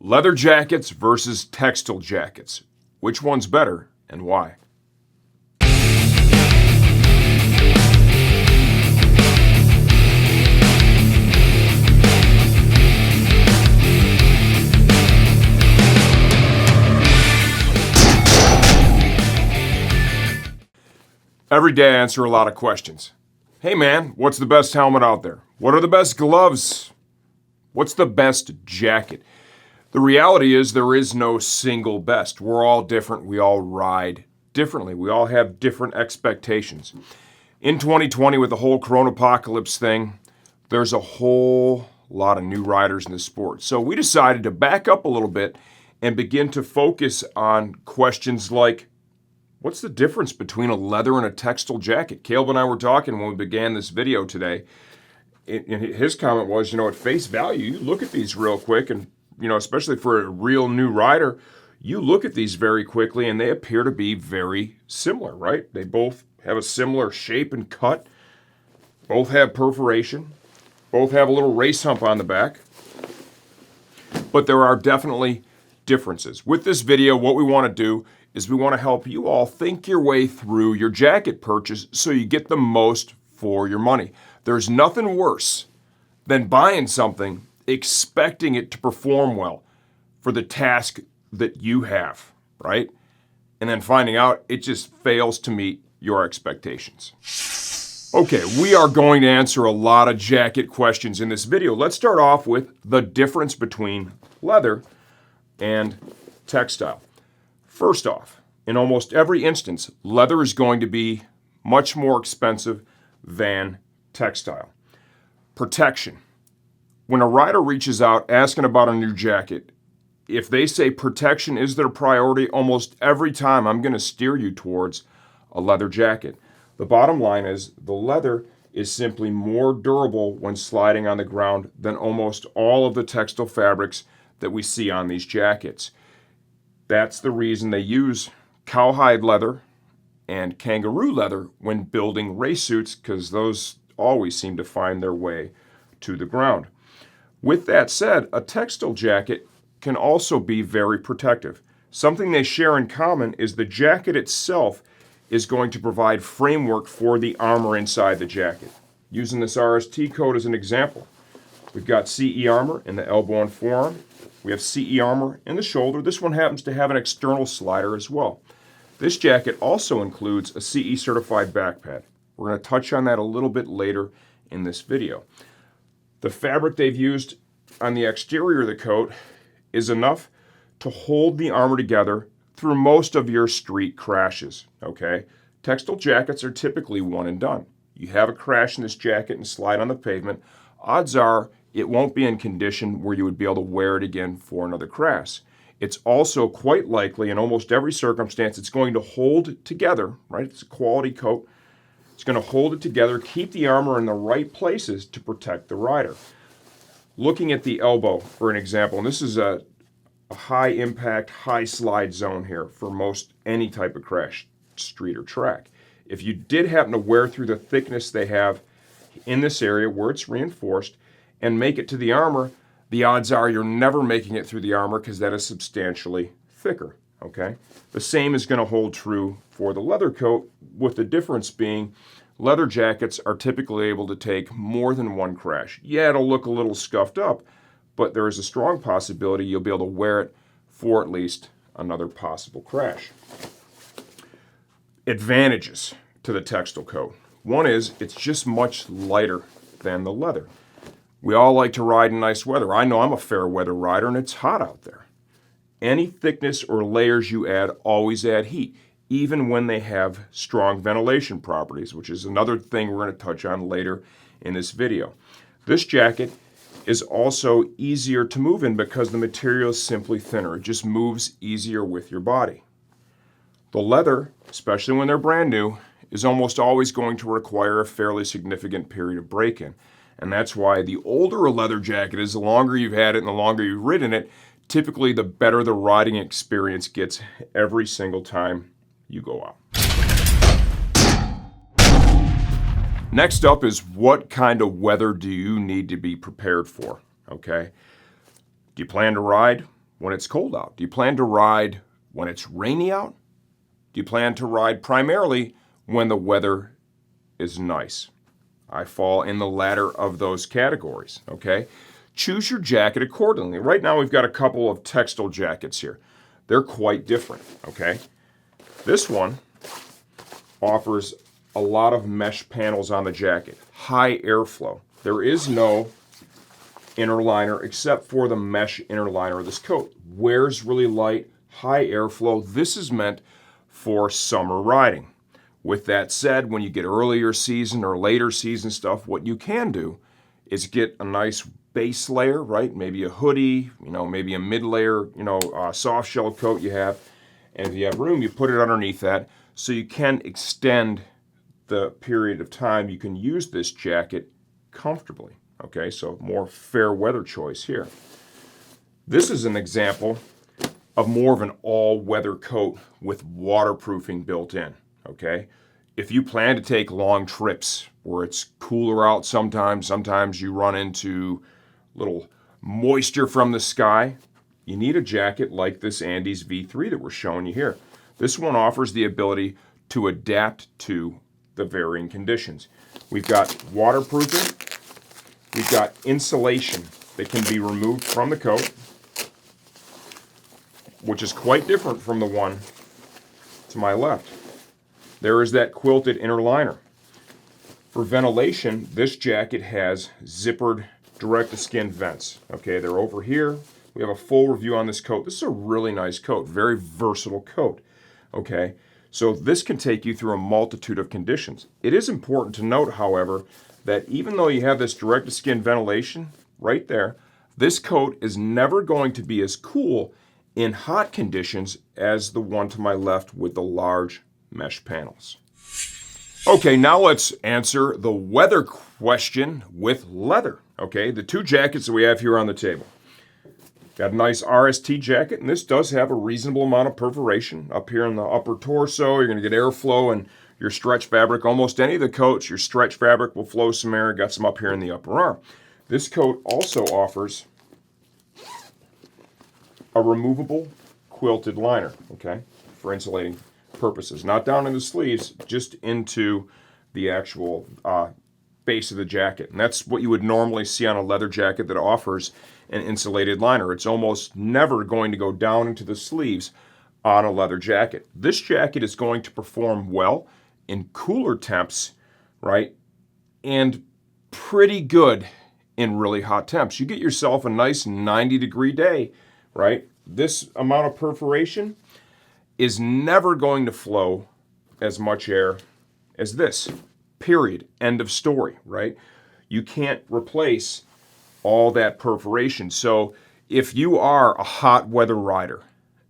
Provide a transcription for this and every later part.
Leather jackets versus textile jackets. Which one's better and why? Every day I answer a lot of questions. Hey man, what's the best helmet out there? What are the best gloves? What's the best jacket? The reality is there is no single best. We're all different. We all ride differently. We all have different expectations. In 2020, with the whole coronapocalypse thing, there's a whole lot of new riders in the sport. So we decided to back up a little bit and begin to focus on questions like, what's the difference between a leather and a textile jacket? Caleb and I were talking when we began this video today. And his comment was, at face value, you look at these real quick and, especially for a real new rider, you look at these very quickly and they appear to be very similar, right? They both have a similar shape and cut. Both have perforation. Both have a little race hump on the back. But there are definitely differences. With this video, what we want to do is we want to help you all think your way through your jacket purchase so you get the most for your money. There's nothing worse than buying something, expecting it to perform well for the task that you have, right? And then finding out it just fails to meet your expectations. Okay, we are going to answer a lot of jacket questions in this video. Let's start off with the difference between leather and textile. First off, in almost every instance, leather is going to be much more expensive than textile. Protection. When a rider reaches out asking about a new jacket, if they say protection is their priority, almost every time I'm going to steer you towards a leather jacket. The bottom line is the leather is simply more durable when sliding on the ground than almost all of the textile fabrics that we see on these jackets. That's the reason they use cowhide leather and kangaroo leather when building race suits, because those always seem to find their way to the ground. With that said, a textile jacket can also be very protective. Something they share in common is the jacket itself is going to provide framework for the armor inside the jacket. Using this RST code as an example, we've got CE armor in the elbow and forearm. We have CE armor in the shoulder. This one happens to have an external slider as well. This jacket also includes a CE certified back pad. We're going to touch on that a little bit later in this video. The fabric they've used on the exterior of the coat is enough to hold the armor together through most of your street crashes, okay? Textile jackets are typically one and done. You have a crash in this jacket and slide on the pavement, odds are it won't be in condition where you would be able to wear it again for another crash. It's also quite likely in almost every circumstance it's going to hold together, right? It's a quality coat. It's going to hold it together, keep the armor in the right places to protect the rider. Looking at the elbow, for an example, and this is a high impact, high slide zone here for most any type of crash, street or track. If you did happen to wear through the thickness they have in this area where it's reinforced and make it to the armor, the odds are you're never making it through the armor because that is substantially thicker, okay? The same is going to hold true for the leather coat, with the difference being leather jackets are typically able to take more than one crash. Yeah, it'll look a little scuffed up, but there is a strong possibility you'll be able to wear it for at least another possible crash. Advantages to the textile coat. One is it's just much lighter than the leather. We all like to ride in nice weather. I know I'm a fair weather rider and it's hot out there. Any thickness or layers you add always add heat, even when they have strong ventilation properties, which is another thing we're going to touch on later in this video. This jacket is also easier to move in because the material is simply thinner. It just moves easier with your body. The leather, especially when they're brand new, is almost always going to require a fairly significant period of break-in. And that's why the older a leather jacket is, the longer you've had it and the longer you've ridden it, typically the better the riding experience gets every single time you go out. Next up is, what kind of weather do you need to be prepared for, okay? Do you plan to ride? when it's cold out? Do you plan to ride when it's rainy out? Do you plan to ride primarily when the weather is nice? I fall in the latter of those categories, okay? Choose your jacket accordingly. Right now we've got a couple of Textile jackets here. They're quite different, okay? This one offers a lot of mesh panels on the jacket, high airflow. There is no inner liner except for the mesh inner liner of this coat. Wears really light, high airflow. This is meant for summer riding. With that said, when you get earlier season or later season stuff, what you can do is get a nice base layer, right? Maybe a hoodie, maybe a mid layer, soft shell coat you have. And if you have room, you put it underneath that so you can extend the period of time you can use this jacket comfortably. Okay, so more fair weather choice here. This is an example of more of an all-weather coat with waterproofing built in. Okay, if you plan to take long trips where it's cooler out sometimes you run into little moisture from the sky, you need a jacket like this Andes V3 that we're showing you here. This one offers the ability to adapt to the varying conditions. We've got waterproofing, we've got insulation that can be removed from the coat, which is quite different from the one to my left. There is that quilted inner liner. For ventilation, this jacket has zippered direct-to-skin vents. Okay, they're over here. We have a full review on this coat. This is a really nice coat, very versatile coat. Okay, so this can take you through a multitude of conditions. It is important to note, however, that even though you have this direct-to-skin ventilation right there, this coat is never going to be as cool in hot conditions as the one to my left with the large mesh panels. Okay, now let's answer the weather question with leather. Okay, the two jackets that we have here on the table. Got a nice RST jacket, and this does have a reasonable amount of perforation up here in the upper torso. You're going to get airflow and your stretch fabric. Almost any of the coats, your stretch fabric will flow some air. Got some up here in the upper arm. This coat also offers a removable quilted liner, okay, for insulating purposes. Not down in the sleeves, just into the actual base of the jacket. And that's what you would normally see on a leather jacket that offers an insulated liner. It's almost never going to go down into the sleeves on a leather jacket. This jacket is going to perform well in cooler temps, right, and pretty good in really hot temps. You get yourself a nice 90-degree day, right? This amount of perforation is never going to flow as much air as this. Period. End of story, right? You can't replace all that perforation. So if you are a hot weather rider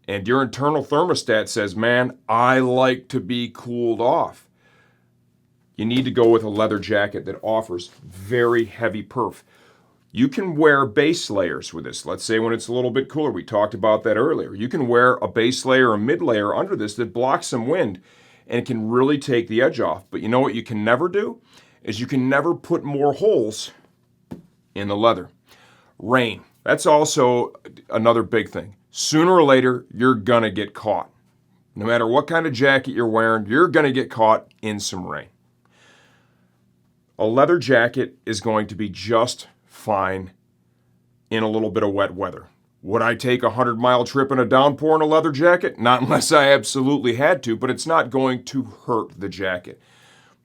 and your internal thermostat says, man, I like to be cooled off, you need to go with a leather jacket that offers very heavy perf. You can wear base layers with this. Let's say when it's a little bit cooler, we talked about that earlier. You can wear a base layer or mid layer under this that blocks some wind and it can really take the edge off. But you know what you can never do? Is you can never put more holes in the leather. Rain. That's also another big thing. Sooner or later, you're gonna get caught. No matter what kind of jacket you're wearing, you're gonna get caught in some rain. A leather jacket is going to be just fine in a little bit of wet weather. Would I take a 100-mile trip in a downpour in a leather jacket? Not unless I absolutely had to, but it's not going to hurt the jacket.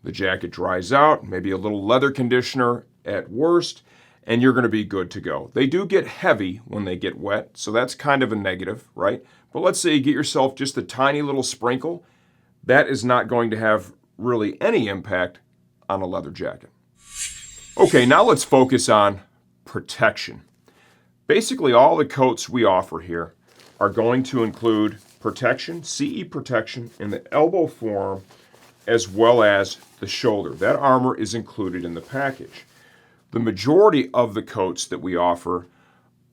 The jacket dries out, maybe a little leather conditioner at worst, and you're going to be good to go. They do get heavy when they get wet, so that's kind of a negative, right? But let's say you get yourself just a tiny little sprinkle. That is not going to have really any impact on a leather jacket. Okay, now let's focus on protection. Basically, all the coats we offer here are going to include protection, CE protection, in the elbow forearm as well as the shoulder. That armor is included in the package. The majority of the coats that we offer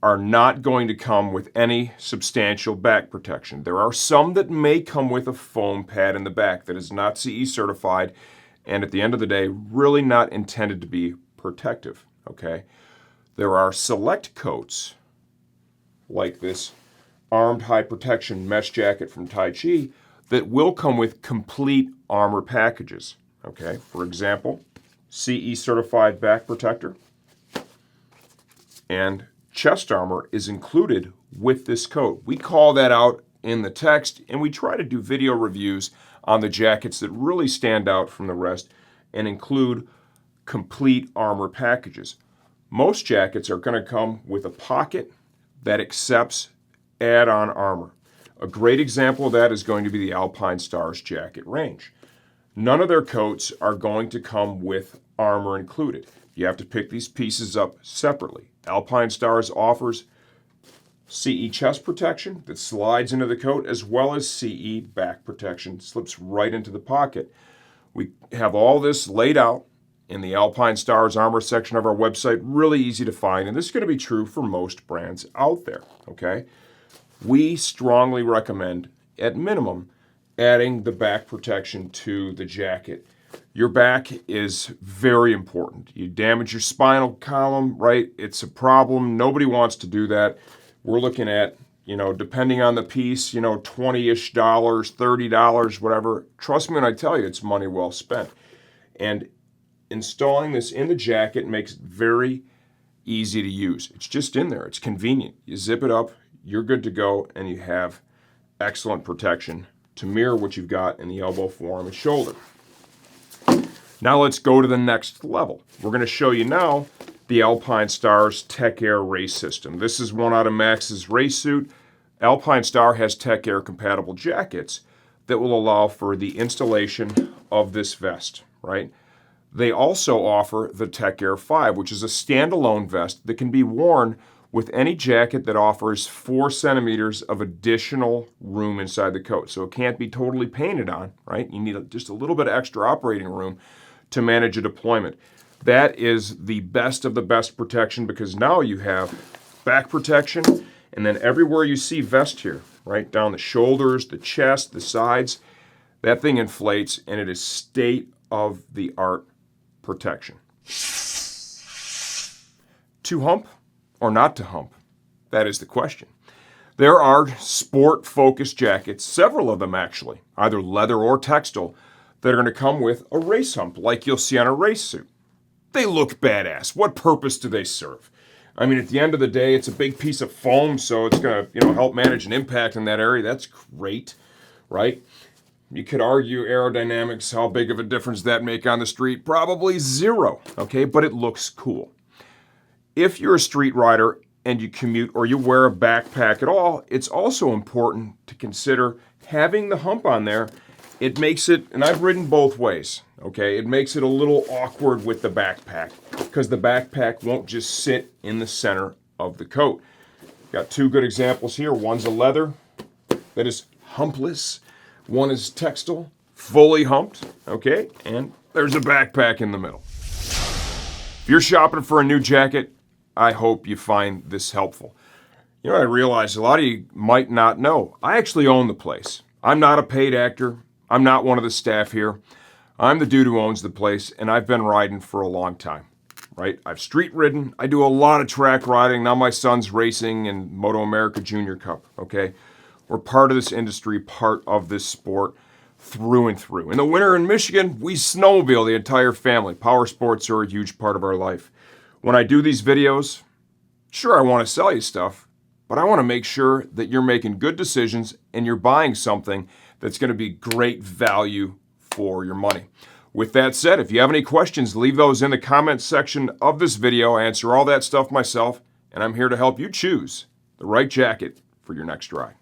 are not going to come with any substantial back protection. There are some that may come with a foam pad in the back that is not CE certified and at the end of the day, really not intended to be protective, okay? There are select coats like this armed high protection mesh jacket from Tai Chi that will come with complete armor packages. Okay, for example, CE certified back protector and chest armor is included with this coat. We call that out in the text, and we try to do video reviews on the jackets that really stand out from the rest and include complete armor packages. Most jackets are going to come with a pocket that accepts add-on armor. A great example of that is going to be the Alpine Stars jacket range. None of their coats are going to come with armor included. You have to pick these pieces up separately. Alpine Stars offers CE chest protection that slides into the coat, as well as CE back protection, slips right into the pocket. We have all this laid out in the Alpine Stars armor section of our website, really easy to find, and this is going to be true for most brands out there, okay? We strongly recommend, at minimum, adding the back protection to the jacket. Your back is very important. You damage your spinal column, right? It's a problem. Nobody wants to do that. We're looking at, depending on the piece, $20-ish, $30, whatever. Trust me when I tell you, it's money well spent. And installing this in the jacket makes it very easy to use. It's just in there. It's convenient. You zip it up, you're good to go, and you have excellent protection to mirror what you've got in the elbow, forearm, and shoulder. Now let's go to the next level. We're going to show you now the Alpine Stars Tech Air race system. This is one out of Max's race suit. Alpine Star has Tech Air compatible jackets that will allow for the installation of this vest, right? They also offer the Tech Air 5, which is a standalone vest that can be worn with any jacket that offers 4 centimeters of additional room inside the coat. So it can't be totally painted on, right? You need just a little bit of extra operating room to manage a deployment. That is the best of the best protection, because now you have back protection, and then everywhere you see vest here, right down the shoulders, the chest, the sides, that thing inflates, and it is state-of-the-art protection. To hump or not to hump? That is the question. There are sport-focused jackets, several of them actually, either leather or textile, that are going to come with a race hump, like you'll see on a race suit. They look badass. What purpose do they serve? I mean, at the end of the day, it's a big piece of foam, so it's going to, help manage an impact in that area. That's great, right? You could argue aerodynamics, how big of a difference that make on the street? Probably zero, okay? But it looks cool. If you're a street rider and you commute or you wear a backpack at all, it's also important to consider having the hump on there. It makes it, and I've ridden both ways, okay? It makes it a little awkward with the backpack because the backpack won't just sit in the center of the coat. Got 2 good examples here. One's a leather that is humpless. One is textile, fully humped, okay? And there's a backpack in the middle. If you're shopping for a new jacket, I hope you find this helpful. I realize a lot of you might not know. I actually own the place. I'm not a paid actor. I'm not one of the staff here. I'm the dude who owns the place, and I've been riding for a long time, right? I've street ridden. I do a lot of track riding. Now my son's racing in Moto America Junior Cup, okay? We're part of this industry, part of this sport through and through. In the winter in Michigan, we snowmobile the entire family. Power sports are a huge part of our life. When I do these videos, sure, I want to sell you stuff, but I want to make sure that you're making good decisions and you're buying something that's going to be great value for your money. With that said, if you have any questions, leave those in the comments section of this video. I answer all that stuff myself, and I'm here to help you choose the right jacket for your next ride.